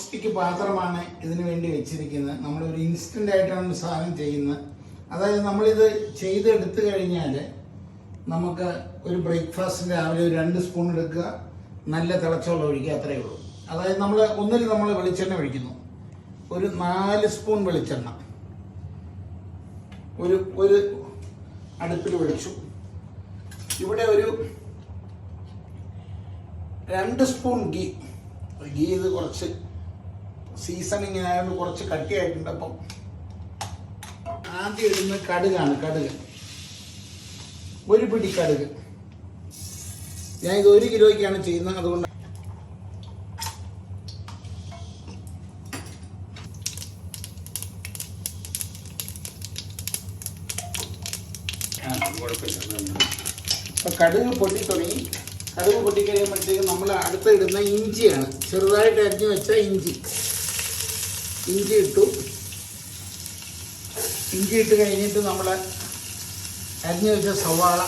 Stick പാത്രമാണ് ഇതിനു വേണ്ടി വെച്ചിരിക്കുന്നത്. നമ്മളൊരു ഇൻസ്റ്റൻ്റ് ആയിട്ടാണ് സാധനം ചെയ്യുന്നത്. അതായത് നമ്മളിത് ചെയ്തെടുത്തു കഴിഞ്ഞാൽ നമുക്ക് ഒരു ബ്രേക്ക്ഫാസ്റ്റിന് രാവിലെ ഒരു 2 സ്പൂൺ എടുക്കുക, നല്ല തിളച്ചവെള്ളം ഒഴിക്കുക, അത്രയേ ഉള്ളൂ. അതായത് നമ്മൾ വെളിച്ചെണ്ണ ഒഴിക്കുന്നു, ഒരു 4 സ്പൂൺ വെളിച്ചെണ്ണ ഒരു അടുപ്പിൽ ഒഴിച്ചു. ഇവിടെ ഒരു 2 സ്പൂൺ ഗീ ഇത് കുറച്ച് സീസണിങ് ആയതുകൊണ്ട് കുറച്ച് കട്ടിയായിട്ടുണ്ട്. അപ്പം ആദ്യം ഇടുന്ന കടുകാണ്. ഒരു പിടി കടുക്. ഞാൻ ഇത് 1 കിലോയ്ക്കാണ് ചെയ്യുന്നത്, അതുകൊണ്ട് അപ്പം കടുക് പൊട്ടി തുടങ്ങി. കടുക് പൊട്ടിക്കഴിയുമ്പോഴത്തേക്ക് നമ്മൾ അടുത്ത് ഇടുന്ന ഇഞ്ചിയാണ്. ചെറുതായിട്ട് അരിഞ്ഞു വെച്ച ഇഞ്ചി ഇട്ടു. ഇഞ്ചി ഇട്ട് കഴിഞ്ഞിട്ട് നമ്മൾ അരിഞ്ഞു വെച്ച സവാള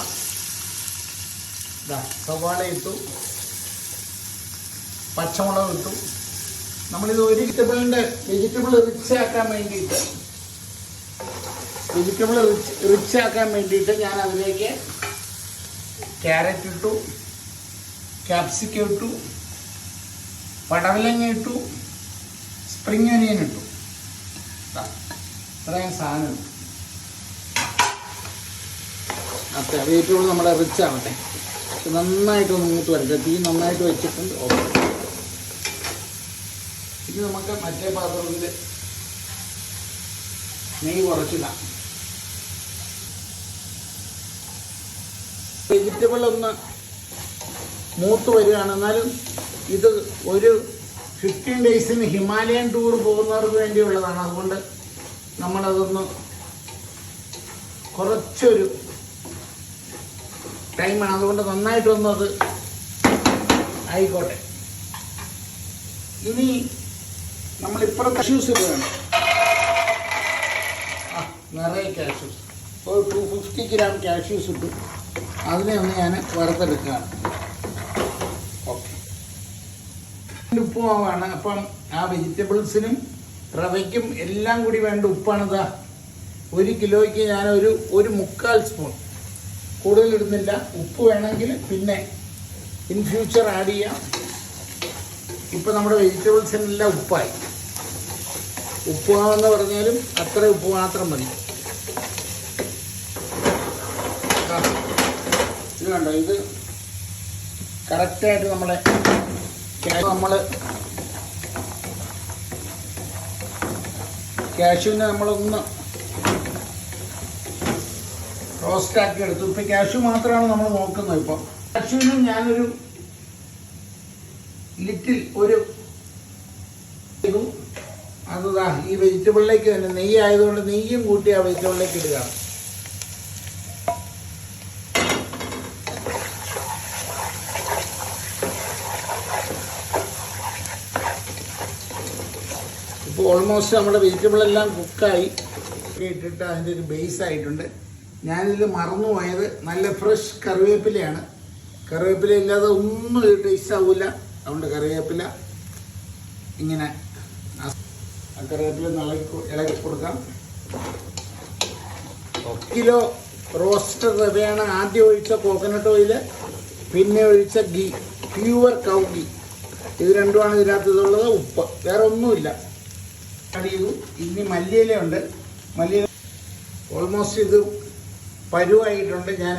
ഇട്ടു, പച്ചമുളക് ഇട്ടു. നമ്മളിത് ഒരു വെജിറ്റബിൾ റിച്ച് ആക്കാൻ വേണ്ടിയിട്ട് ഞാൻ അതിലേക്ക് ക്യാരറ്റ് ഇട്ടു, ക്യാപ്സിക്കം ഇട്ടു, പടവലങ്ങ ഇട്ടു, സ്പ്രിംഗ് ഒനിയൻ ഇട്ടു. ഇത്രയും സാധനം അത്ര വെജിറ്റബിൾ നമ്മുടെ റിച്ച് ആവട്ടെ. നന്നായിട്ടൊന്ന് മൂത്ത് വരട്ടെ. തീ നന്നായിട്ട് വെച്ചിട്ടുണ്ട്. ഓക്കെ, ഇത് നമുക്ക് മറ്റേ പാത്രത്തിൽ നെയ്യ് കുറച്ചിടാം. വെജിറ്റബിൾ ഒന്ന് മൂത്ത് വരികയാണ്. എന്നാലും ഇത് ഒരു 15 ഡേയ്സിന് ഹിമാലയൻ ടൂർ പോകുന്നവർക്ക് വേണ്ടിയുള്ളതാണ്. അതുകൊണ്ട് നമ്മളതൊന്ന് കുറച്ചൊരു ടൈമാണ്. അതുകൊണ്ട് നന്നായിട്ടൊന്നും അത് ആയിക്കോട്ടെ. ഇനി നമ്മളിപ്പുറം കാഷ്യൂസ് ഇടുകയാണ്. നിറയെ കാഷ്യൂസ്, ഒരു 250 ഗ്രാം കാഷ്യൂസ് ഇട്ടു. അതിനെ ഒന്ന് ഞാൻ വറുത്തെടുക്കുകയാണ്. ഓക്കെ, ഉപ്പുമാവാണ്. അപ്പം ആ വെജിറ്റബിൾസിനും റവയ്ക്കും എല്ലാം കൂടി വേണ്ട ഉപ്പാണിതാ. 1 കിലോയ്ക്ക് ഞാൻ ഒരു 1/4 സ്പൂൺ, കൂടുതൽ ഇടുന്നില്ല. ഉപ്പ് വേണമെങ്കിൽ പിന്നെ ഇൻ ഫ്യൂച്ചർ ആഡ് ചെയ്യാം. ഇപ്പം നമ്മുടെ വെജിറ്റബിൾസിനെല്ലാം ഉപ്പായി. ഉപ്പുമാവെന്ന് പറഞ്ഞാലും അത്ര ഉപ്പ് മാത്രം മതി. ഇത് കണ്ടോ, ഇത് കറക്റ്റായിട്ട് നമ്മൾ കാഷ്യൂവിനെ നമ്മളൊന്ന് റോസ്റ്റാക്കി എടുത്തു. ഇപ്പം കാഷ്യൂ മാത്രമാണ് നമ്മൾ നോക്കുന്നത്. ഇപ്പം കാഷ്യൂവിനും ഞാനൊരു ലിറ്റിൽ അതാ ഈ വെജിറ്റബിളിലേക്ക് തന്നെ നെയ്യ് ആയതുകൊണ്ട് നെയ്യും കൂട്ടി ആ വെജിറ്റബിളിലേക്ക് ഇടുക. ഇപ്പോൾ ഓൾമോസ്റ്റ് നമ്മുടെ വെജിറ്റബിളെല്ലാം കുക്കായി ഇട്ടിട്ട് അതിൻ്റെ ഒരു ബേസ് ആയിട്ടുണ്ട്. ഞാനിതിൽ മറന്നുപോയത് നല്ല ഫ്രഷ് കറിവേപ്പിലയാണ്. കറിവേപ്പില ഇല്ലാതെ ഒന്നും ടേസ്റ്റ് ആവില്ല. അതുകൊണ്ട് കറിവേപ്പില ഇങ്ങനെ കറിവേപ്പില ഇളക്കി കൊടുക്കാം. 1 കിലോ റോസ്റ്റഡ് റവയാണ് ആദ്യം ഒഴിച്ച കോക്കനട്ട് ഓയില്, പിന്നെ ഒഴിച്ച ഗീ, പ്യൂർ കൗ ഗീ. ഇത് രണ്ടുമാണ് ഇതിനകത്ത് ഇതുള്ളത്. ഉപ്പ്, വേറെ ഒന്നുമില്ല. ആഡ് ചെയ്തു. ഇനി മല്ലിയിലയുണ്ട്. മല്ലിയില ഓൾമോസ്റ്റ് ഇത് പരുവായിട്ടുണ്ട്. ഞാൻ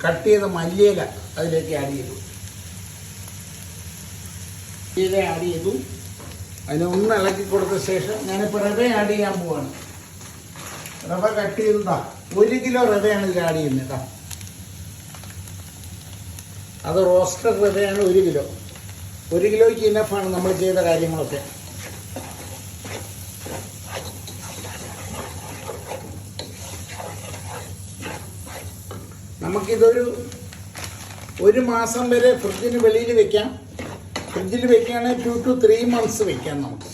കട്ട് ചെയ്ത മല്ലിയില അതിലേക്ക് ആഡ് ചെയ്തു. മല്ലിയില ആഡ് ചെയ്തു. അതിനൊന്ന് ഇളക്കി കൊടുത്ത ശേഷം ഞാനിപ്പോൾ റവ ആഡ് ചെയ്യാൻ പോവാണ്. റവ കട്ട് ചെയ്തതാ. 1 കിലോ റവയാണ് ഇതിൽ ആഡ് ചെയ്യുന്നത്. അത് റോസ്റ്റഡ് റവയാണ് 1 കിലോ. 1 കിലോയ്ക്ക് ഇനഫാണ് നമ്മൾ ചെയ്ത കാര്യങ്ങളൊക്കെ. നമുക്കിതൊരു 1 മാസം വരെ ഫ്രിഡ്ജിന് വെളിയിൽ വെക്കാം. ഫ്രിഡ്ജിൽ വെക്കുകയാണെങ്കിൽ 2 to 3 months വെക്കാം നമുക്ക്.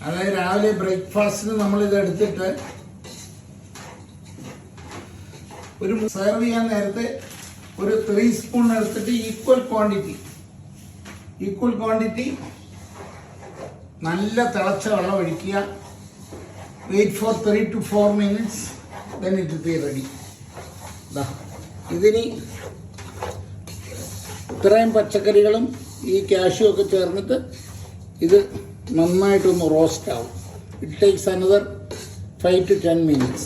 അതായത് രാവിലെ ബ്രേക്ക്ഫാസ്റ്റിന് നമ്മളിത് എടുത്തിട്ട് ഒരു സെർവ് ചെയ്യാൻ നേരത്തെ ഒരു 3 സ്പൂൺ എടുത്തിട്ട് ഈക്വൽ ക്വാണ്ടിറ്റി ഈക്വൽ ക്വാണ്ടിറ്റി. നല്ല തിളച്ച വെള്ളം ഒഴിക്കുക. Wait for 3 to 4 minutes. then it will be ready. ഇതിനി ഇത്രയും പച്ചക്കറികളും ഈ കാഷ്യൂ ഒക്കെ ചേർന്നിട്ട് ഇത് നന്നായിട്ടൊന്ന് റോസ്റ്റ് ആവും. It takes another 5 to 10 minutes.